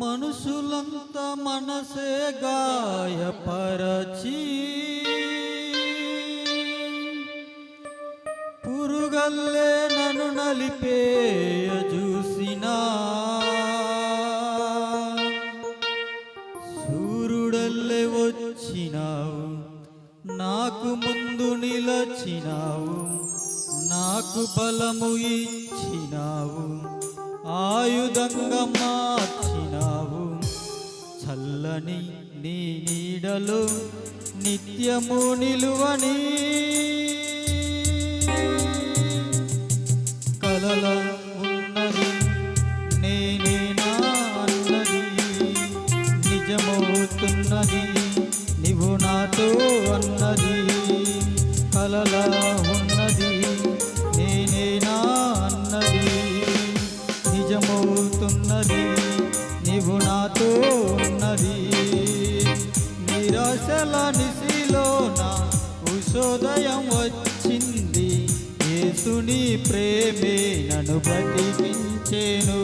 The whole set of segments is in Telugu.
మనుషులంతా మనసే గాయపరచి పురుగల్లే నన్ను నలిపేయ చూసినా సూర్యుడల్లే వచ్చినావు, నాకు ముందు నిలచినావు, నాకు బలము ఇచ్చినావు, ఆయుధంగా మార్చినావు. చల్లని నీ నీడలో నిత్యము నిలువని కలల ఉన్నది నేనేనా అన్నది నిజమవుతున్నది నీవు నాతో అన్నది. కలల ఉన్నది నేనేనా అన్నది నిజమవుతున్నది నీవు నాతో ఉన్నది. నిరాశల నిశిలోన ఉషోదయం వచ్చింది, యేసుని ప్రేమే నన్ను బ్రతికించెను.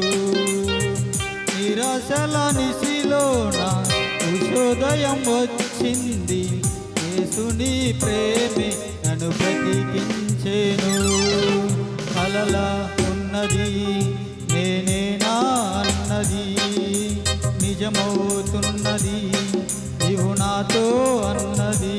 నిరాశల నిశిలోన ఉషోదయం వచ్చింది, యేసుని ప్రేమే నన్ను బ్రతికించెను. కలల ఉన్నది నేనేనా అన్నది నిజమవుతున్నది నీవు నాతో అన్నది.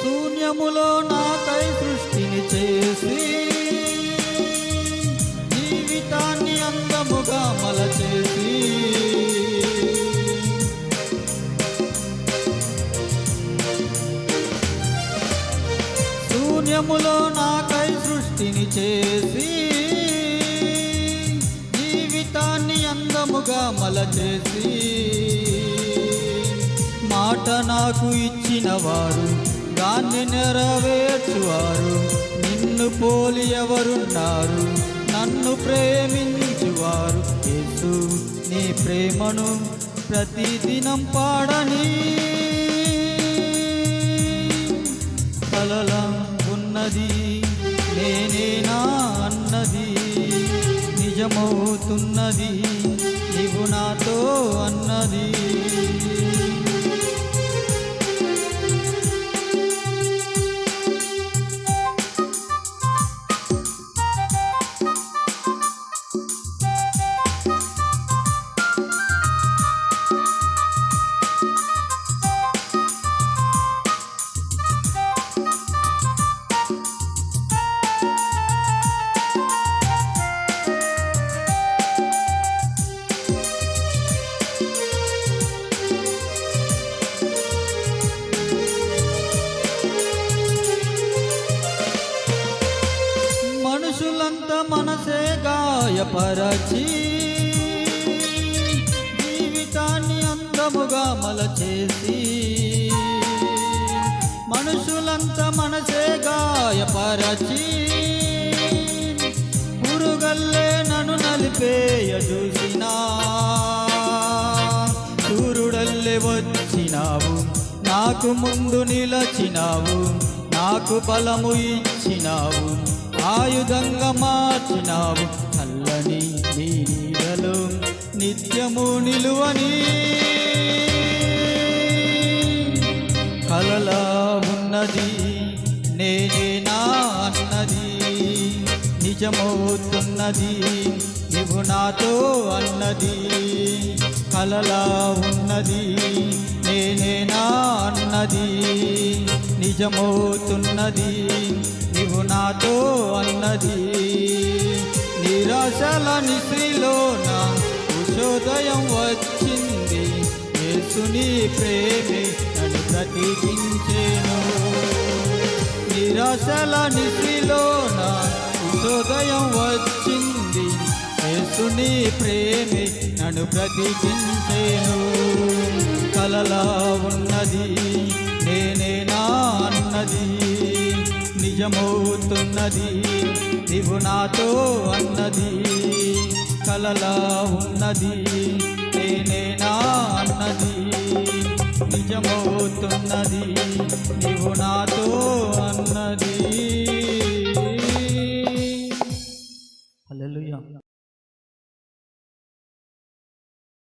శూన్యములో నాకై సృష్టిని చేసి జీవితాన్ని అందముగా మలచేసి శూన్యములో నాకై సృష్టిని చేసి జీవితాన్ని అందముగా మలచేసి మాట నాకు ఇచ్చిన వారు దాన్ని నెరవేర్చువారు. నిన్ను పోలి ఎవరున్నారు నన్ను ప్రేమించువారు. యేసు నీ ప్రేమను ప్రతిదినం పాడని కలల ఉన్నది నేనేనా అన్నది నిజమవుతున్నది నీవు నాతో అన్నది. మనుషులంతా మనసే గాయపరచి జీవితాన్ని అందముగా మలచేసి మనుషులంతా మనసే గాయపరచి పురుగల్లే నన్ను నలిపేయ చూసినా సూర్యుడల్లే వచ్చినావు, నాకు ముందు నిలచినావు, నాకు బలము ఇచ్చినావు, ఆయుధంగా మార్చినావు. చల్లని నీ నీడలో నిత్యము నిలువని కలల ఉన్నది నేనేనా అన్నది నిజమవుతున్నది నీవు నాతో అన్నది. కలల ఉన్నది నేనేనా అన్నది నిజమవుతున్నది నీవు నాతో అన్నది. నిరాశల నిశిలోన ఉషోదయం వచ్చింది, యేసుని ప్రేమే నన్ను బ్రతికించెను. నిరాశల నిశిలోన ఉషోదయం వచ్చింది యేసుని ప్రేమే నన్ను బ్రతికించేను. కలలా ఉన్నది నేనేనా అన్నది నిజమవుతున్నది నీవు నాతో అన్నది. కలలా ఉన్నది నేనేనా అన్నది నిజమవుతున్నది నీవు నాతో